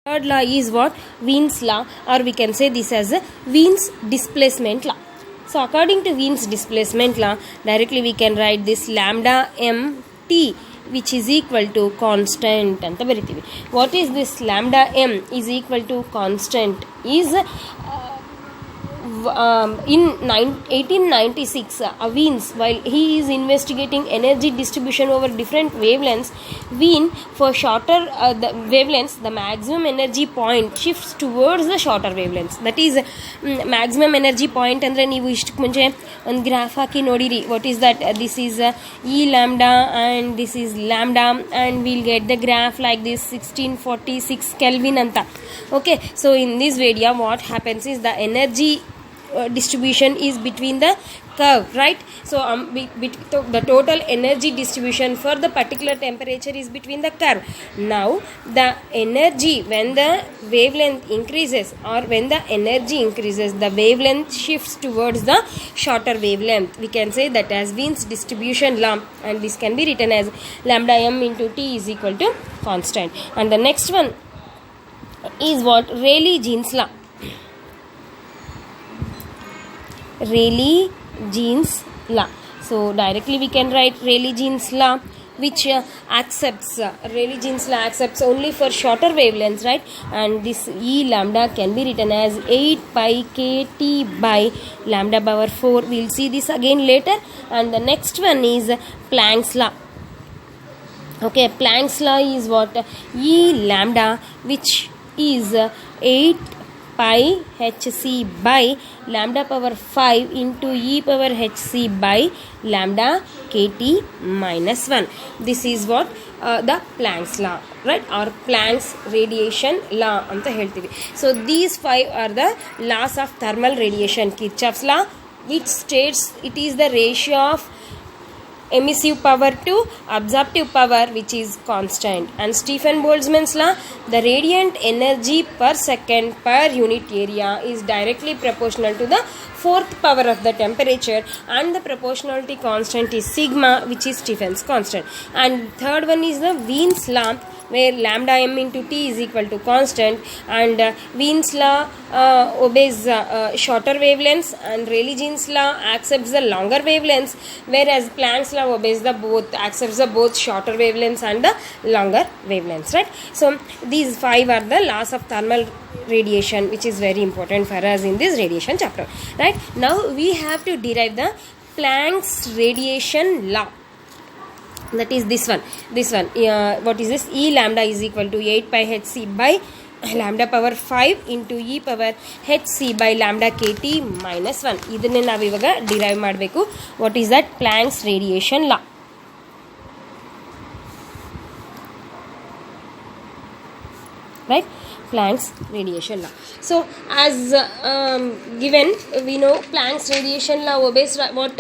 Third law is what? Wien's law, or we can say this as a Wien's displacement law. So according to Wien's displacement law, directly we can write this lambda mt, which is equal to constant anta bariತೀವಿ. What is this lambda m is equal to constant is in 1896 Wiens, while he is investigating energy distribution over different wavelengths, Wien, for shorter the wavelengths, the maximum energy point shifts towards the shorter wavelengths. That is maximum energy point ಅಂದ್ರೆ ನೀವು ಇಷ್ಟಕ್ಕೆ ಮುಂಚೆ ಒಂದು graph ಹಾಕಿ ನೋಡಿರಿ. what is that? This is E lambda and this is lambda, and we'll get the graph like this 1646 Kelvin anta. Okay, so in this video what happens is the energy distribution is between the curve, right? So the total energy distribution for the particular temperature is between the curve. Now the energy, when the wavelength increases or when the energy increases, the wavelength shifts towards the shorter wavelength. We can say that as Wien's distribution law, and this can be written as lambda m into t is equal to constant. And the next one is what? Rayleigh-Jean's law. Rayleigh-Jean's law. So directly we can write Rayleigh-Jean's law, which accepts Rayleigh-Jean's law accepts only for shorter wavelengths, right? And this E lambda can be written as 8 pi kt by lambda power 4. We'll see this again later. And the next one is Planck's law. Okay, Planck's law is what? E lambda, which is 8 pi hc by lambda power 5 into e power hc by lambda kt minus 1. This is what the Planck's law, right? Or Planck's radiation law anta ಹೇಳ್ತೀವಿ. So these five are the laws of thermal radiation. Kirchhoff's law, which states it is the ratio of emissive power to absorptive power, which is constant. And Stefan Boltzmann's law, the radiant energy per second per unit area is directly proportional to the fourth power of the temperature, and the proportionality constant is sigma, which is Stefan's constant. And third one is the Wien's law, where lambda m into t is equal to constant, and Wien's law obeys shorter wavelengths, and Rayleigh-Jean's law accepts the longer wavelengths, whereas Planck's law obeys the accepts the both shorter wavelengths and the longer wavelengths, right? So these five are the laws of thermal radiation, which is very important for us in this radiation chapter, right? Now we have to derive the Planck's radiation law. That is this one. What is this? E lambda is equal to 8 pi hc by lambda power 5 into e power hc by lambda kt minus 1. ಇದನ್ನೇ ನಾವು ಇವಾಗ derive ಮಾಡಬೇಕು. What is that? Planck's radiation law, right? Planck's radiation law. So as given, we know Planck's radiation law obeys what?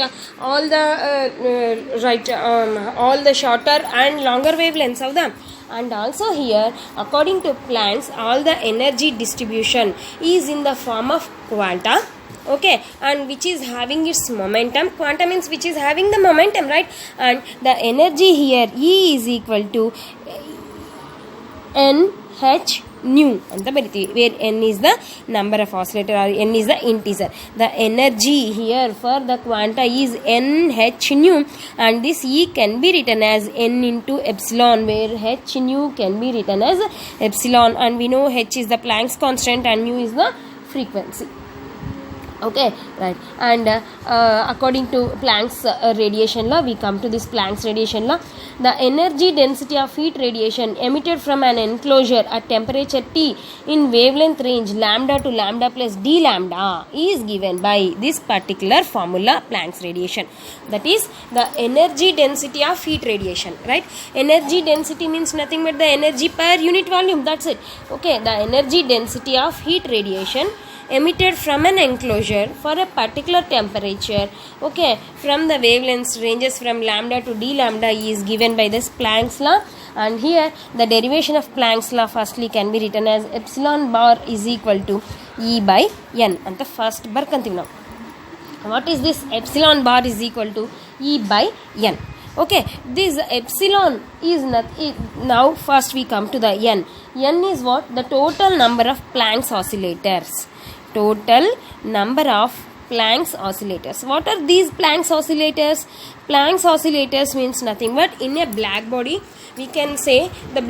All the all the shorter and longer wavelengths of them. And also here, according to Planck's, all the energy distribution is in the form of quanta, okay, and which is having its momentum. Quanta means which is having the momentum, right? And the energy here, E is equal to NH nu anta bariತೀವಿ, where n is the number of oscillator or n is the integer. The energy here for the quanta is NH nu, and this E can be written as n into epsilon, where H nu can be written as epsilon, and we know H is the Planck's constant and nu is the frequency. Okay, right. And according to Planck's radiation law, we come to this Planck's radiation law. The energy density of heat radiation emitted from an enclosure at temperature T in wavelength range lambda to lambda plus d lambda is given by this particular formula, Planck's radiation. That is the energy density of heat radiation, right? Energy density means nothing but the energy per unit volume. That's it. Okay, the energy density of heat radiation emitted from an enclosure for a particular temperature, okay, from the wavelengths ranges from lambda to d lambda is given by this Planck's law. And here the derivation of Planck's law firstly can be written as epsilon bar is equal to E by n anta first ಬರ್ಕಂತೀವಿ ನಾವು. What is this? Epsilon bar is equal to E by n. Okay, this epsilon is nothing. Now first we come to the n. N is what? The total number of Planck's oscillators. Total number of Planck's oscillators. What are these Planck's oscillators? Planck's oscillators means nothing but in a black body we can say the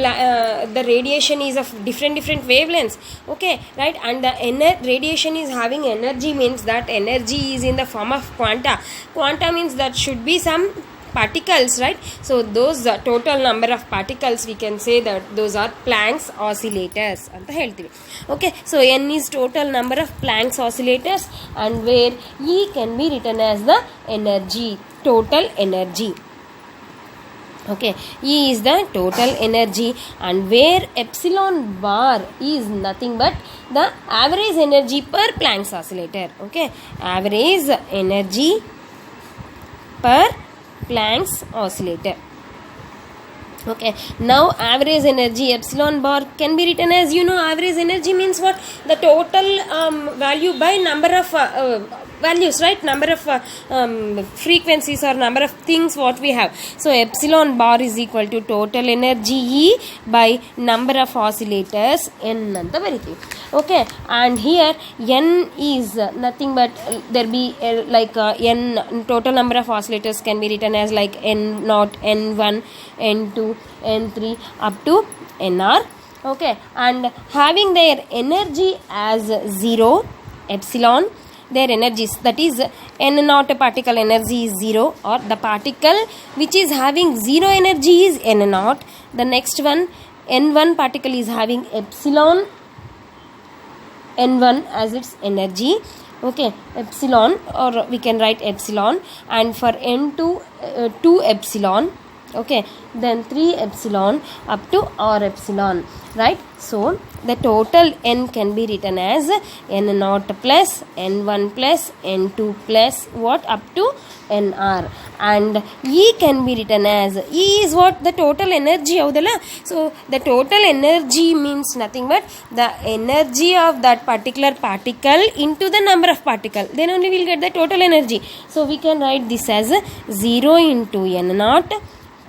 radiation is of different wavelengths, okay, right, and the radiation is having energy, means that energy is in the form of quanta means that should be some particles, right? So those total number of particles, we can say that those are Planck's oscillators anta ಹೇಳ್ತೀವಿ. Okay, so n is total number of Planck's oscillators, and where E can be written as the energy, total energy. Okay, E is the total energy, and where epsilon bar is nothing but the average energy per Planck's oscillator. Okay, average energy per Planck's oscillator. Okay, now average energy epsilon bar can be written as, average energy means what? The total value by number of values, right? Number of frequencies or number of things what we have. So epsilon bar is equal to total energy E by number of oscillators n anta barithi. Okay, and here n is nothing but there be n total number of oscillators can be written as like n0, n1, n2, n3 up to nr. Okay, and having their energy as 0, epsilon, their energies, that is n0 particle energy is 0, or the particle which is having 0 energy is n0. The next one, n1 particle is having epsilon n1 as its energy. Okay, epsilon, or we can write epsilon, and for n2 2 epsilon. Okay, then 3 epsilon up to r epsilon, right? So the total n can be written as n0 plus n1 plus n2 plus what up to nr, and E can be written as, E is what? The total energy avudala. So the total energy means nothing but the energy of that particular particle into the number of particle, then only we'll get the total energy. So we can write this as 0 into n0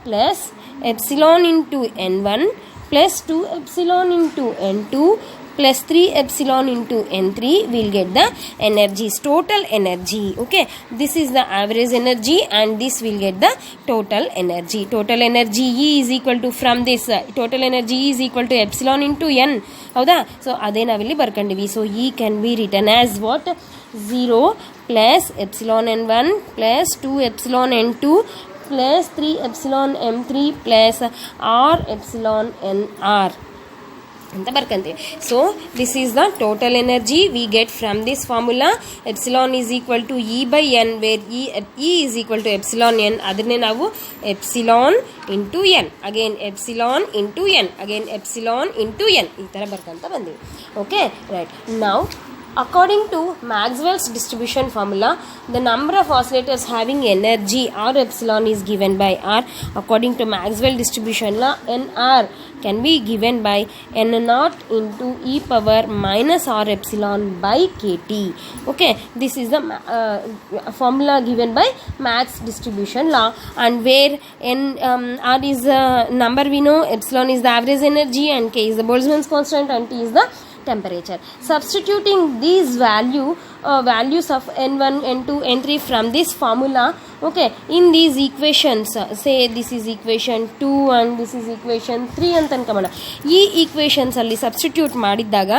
plus epsilon into n1 plus 2 epsilon into n2 plus 3 epsilon into n3, we'll get the energies, total energy. Okay, this is the average energy, and this will get the total energy. Total energy E is equal to, from this total energy E is equal to epsilon into n, hauda? So ade navilli barkandivi. So E can be written as what? 0 plus epsilon n1 plus 2 epsilon n2 plus 3 epsilon m3 plus r epsilon nr. So this is the total energy we get from this formula. Epsilon is equal to E by n, where E is equal to epsilon n. Adine navu epsilon into n, again epsilon into n, again epsilon into n, ee tara barkanta bandi. Okay, right. Now according to Maxwell's distribution formula, the number of oscillators having energy r epsilon is given by r. According to Maxwell distribution law, nr can be given by n0 into e power minus r epsilon by kt. Okay, this is the formula given by Max distribution law, and where r is the number we know, epsilon is the average energy, and k is the Boltzmann's constant, and t is the temperature. Substituting these values of n1, n2, n3 from this formula, okay, in these equations, say this is equation 2 and this is equation 3 ಅಂತ ಅನ್ಕೋಣ. ಈ equations ಅಲ್ಲಿ substitute ಮಾಡಿದಾಗ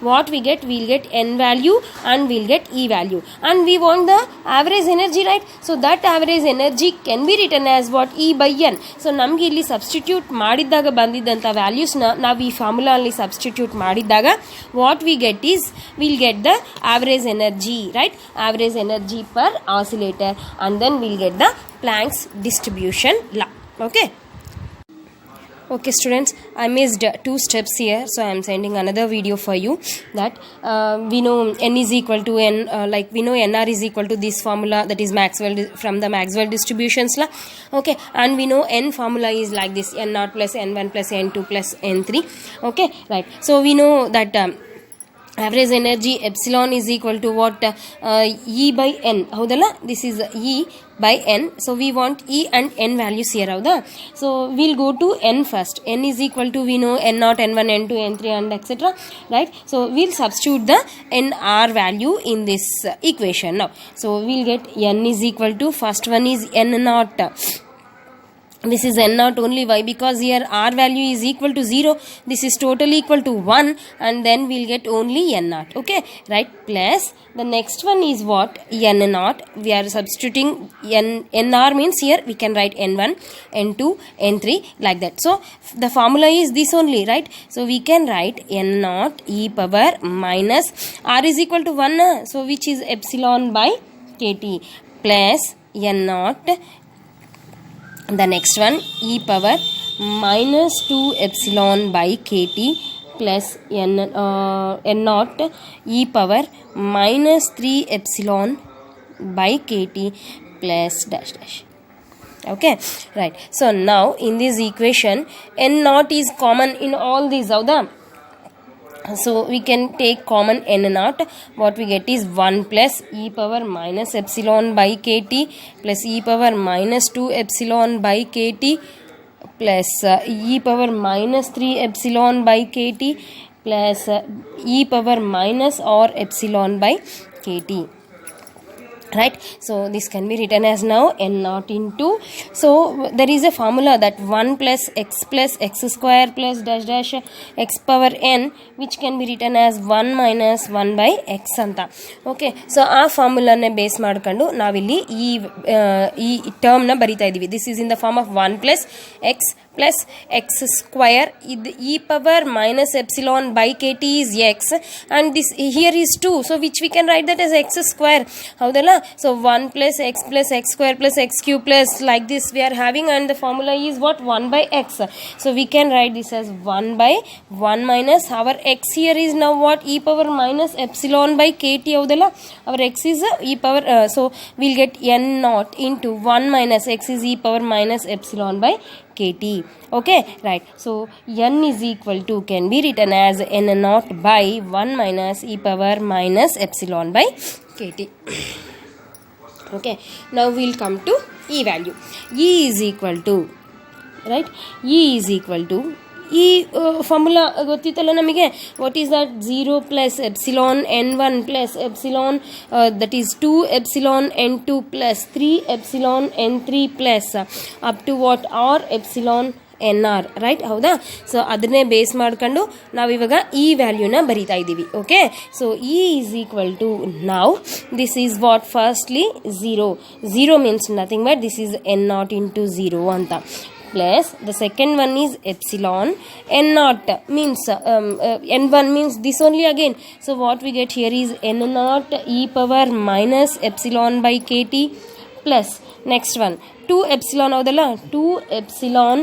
what we get, we'll get n value and we'll get e value, and we want the average energy, right? So that average energy can be written as what? E by n. So ನಮಗೆ ಇಲ್ಲಿ substitute ಮಾಡಿದಾಗ ಬಂದಿದ್ದಂಥ values ನ ನಾವು ಈ formula ಅಲ್ಲಿ substitute ಮಾಡಿದಾಗ what we get is, we'll get the average energy, right? Average energy per oscillator, and then we'll get the Planck's distribution law. Okay students, I missed 2 steps here, so I am sending another video for you, that we know n is equal to n, like we know nr is equal to this formula, that is Maxwell, from the Maxwell distributions law. Okay, and we know n formula is like this, n0 plus n1 plus n2 plus n3. Okay, right. So we know that average energy epsilon is equal to what? E by n. Haudala, this is E by n. So we want E and n values here. Hauda? So we'll go to n first. N is equal to, we know, n0, n1, n2, n3 and etc. Right? So we'll substitute the nr value in this equation now. So we'll get n is equal to, first one is n0. This is n0 only. Why? Because here r value is equal to 0. This is totally equal to 1, and then we'll get only n0. Okay, right? Plus the next one is what? n0. We are substituting nr means here we can write n1, n2, n3 like that. So the formula is this only, right? So we can write n0 e power minus r is equal to 1. So which is epsilon by kt plus n0. The next one, e power minus 2 epsilon by kt plus n0 e power minus 3 epsilon by kt plus dash dash. Okay, right. So now in this equation, n0 is common in all these. So we can take common n0. What we get is 1 plus e power minus epsilon by kt plus e power minus 2 epsilon by kt plus e power minus 3 epsilon by kt plus e power minus or epsilon by kt. Right? So this can be written as now n0 into, so there is a formula that 1 plus x square plus dash dash x power n, which can be written as 1 minus 1 by x anta. Okay, so ಆ ಫಾರ್ಮುಲಾನೇ base ಮಾಡ್ಕೊಂಡು ನಾವಿಲ್ಲಿ ಈ term ನ ಬರಿತಾ ಇದೀವಿ. This is in the form of 1 plus x square. E power minus epsilon by kt is x, and this here is 2, so which we can write that as x square. Haudala? So 1 plus x square plus x cube plus like this we are having, and the formula is what? 1 by x. So we can write this as 1 by 1 minus our x here is now what? E power minus epsilon by kt. Haudala? Our x is e power, so we'll get n0 into 1 minus x is e power minus epsilon by kt. Okay, right. So n is equal to, can be written as n0 by 1 minus e power minus epsilon by kt. Okay, now we'll come to e value. E is equal to, right? E is equal to, ಈ formula ಗೊತ್ತಿತ್ತಲ್ಲ ನಮಗೆ. What is that? 0 plus epsilon n1 plus epsilon that is 2 epsilon n2 plus 3 epsilon n3 plus up to what? R epsilon nr. Right? ಹೌದಾ? So ಅದನ್ನೇ base ಮಾಡ್ಕೊಂಡು ನಾವಿವಾಗ ಈ ವ್ಯಾಲ್ಯೂನ ಬರಿತಾ ಇದ್ದೀವಿ. Okay, so E is equal to, ನಾವು this is what? Firstly 0 means nothing but this is n0 into 0 ಅಂತ. Plus the second one is epsilon n0 means n1 means this only again. So what we get here is n0 e power minus epsilon by kt plus next one 2 epsilon avudalla, 2 epsilon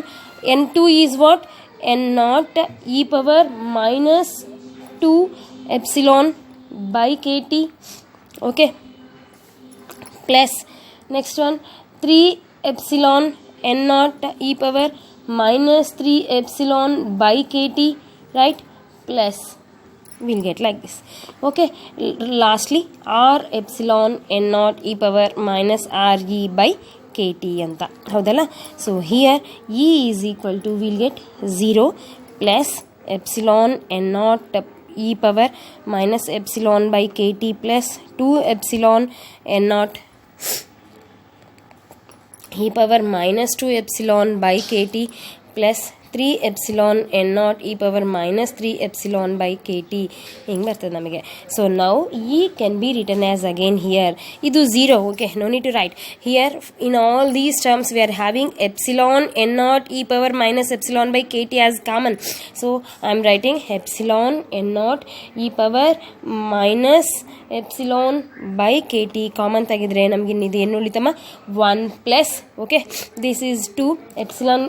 n2 is what? n0 e power minus 2 epsilon by kt. Okay, plus next one 3 epsilon n0 e power minus 3 epsilon by kt, right? Plus we'll get like this. Okay, lastly r epsilon n0 e power minus re by kt anta. Haudalla? So here e is equal to, we'll get 0 plus epsilon n0 e power minus epsilon by kt plus 2 epsilon n0 e power minus 2 epsilon by kt plus 3 epsilon n0 e power minus 3 epsilon by kt. ಹಿಂಗೆ ಬರ್ತದೆ ನಮಗೆ. So ನಾವು e can be written as again here. ಇದು 0. Okay, no need to write. Here in all these terms we are having epsilon n0 e power minus epsilon by kt as common. So I am writing epsilon n0 e power minus epsilon by kt common ತೆಗೆದ್ರೆ ನಮಗೆ ಇದು ಏನು ಉಳಿತಮ್ಮ? 1 plus, okay, this is 2 epsilon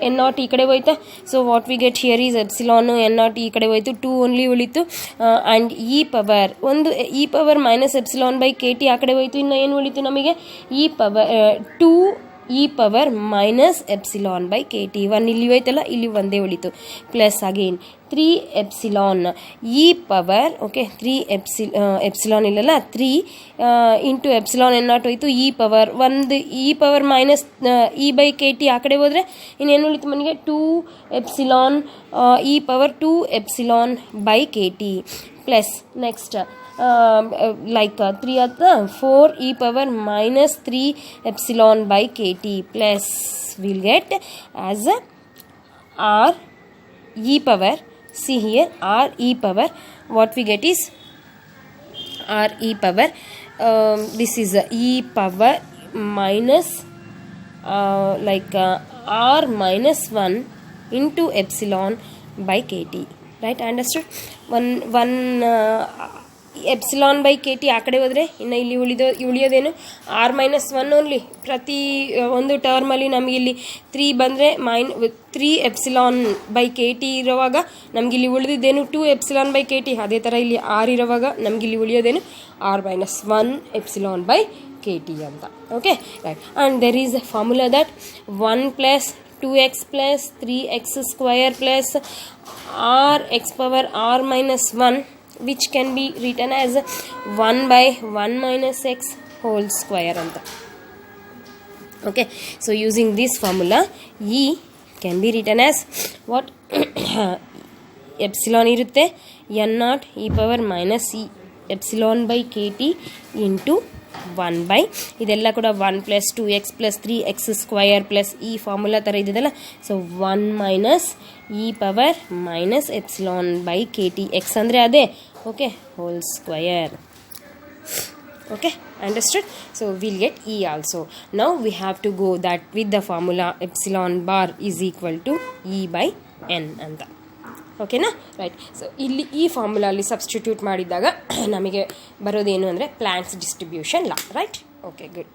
n0 ಈ ಕಡೆ ಹೋಯ್ತಾ. So what we get here is epsilon n0 ಈ ಕಡೆ ಹೋಯ್ತು, 2 ಓನ್ಲಿ ಉಳಿತು. ಆ್ಯಂಡ್ ಇ ಪವರ್ ಒಂದು E power minus epsilon by K T ಆ ಕಡೆ ಹೋಯ್ತು. ಇನ್ನು ಏನು ಉಳಿತು ನಮಗೆ? E power 2 E power minus epsilon by K T. 1 ಇಲ್ಲಿ ಹೋಯ್ತಲ್ಲ, ಇಲ್ಲಿ ಒಂದೇ ಉಳಿತು. Plus again 3 epsilon E power, okay, 3 epsilon ಇಲ್ಲಲ್ಲ, 3 ಇಂಟು ಎಪ್ಸಿಲಾನ್ ಎನ್0 ಹೋಯ್ತು, ಇ ಪವರ್ ಒಂದು E power minus E by K T. ಆ ಕಡೆ ಹೋದರೆ ಇನ್ನೇನು ಉಳಿತು ಮನೆಗೆ 2 epsilon E power 2 epsilon by K T. Plus next like 3 at 4 e power minus 3 epsilon by kt plus we'll get as r e power, see here r e power, what we get is r e power, this is e power minus r minus 1 into epsilon by kt, right? Understood? one epsilon by K T. ಆ ಕಡೆ ಹೋದರೆ ಇನ್ನು ಇಲ್ಲಿ ಉಳಿಯೋದೇನು R minus 1 only. ಪ್ರತಿ ಒಂದು ಟರ್ಮಲ್ಲಿ ನಮಗೆ ಇಲ್ಲಿ 3 ಬಂದರೆ 3 ಎಪ್ಸಿಲಾನ್ ಬೈ ಕೆ ಟಿ ಇರುವಾಗ ನಮಗಿಲ್ಲಿ ಉಳಿದಿದ್ದೇನು 2 ಎಪ್ಸಿಲಾನ್ ಬೈ ಕೆ ಟಿ. ಅದೇ ಥರ ಇಲ್ಲಿ ಆರ್ ಇರುವಾಗ ನಮಗಿಲ್ಲಿ ಉಳಿಯೋದೇನು R minus 1 epsilon by K T ಅಂತ. Okay, right. And there is a formula that 1 plus 2x plus 3x square plus rx power r minus 1, which can be written as 1 by 1 minus x whole square anta. Okay, so using this formula e can be written as what? epsilon irutte n0 e power minus e epsilon by kt into 1 by ಇದೆಲ್ಲ ಕೂಡ 1 plus 2x plus 3x square plus ಈ formula ಥರ ಇದೆಯಲ್ಲ. So 1 minus E power minus epsilon by K T. X ಅಂದರೆ ಅದೇ, okay, whole square. Okay, understood? So we'll get E also. Now we have to go that with the formula epsilon bar is equal to E by N ಅಂತ. ಓಕೆನಾ, right. So ಇಲ್ಲಿ ಈ ಫಾರ್ಮುಲಾಲಿ substitute ಮಾಡಿದಾಗ ನಮಗೆ ಬರೋದೇನು ಅಂದರೆ plants distribution ಲಾ, right? Okay, good.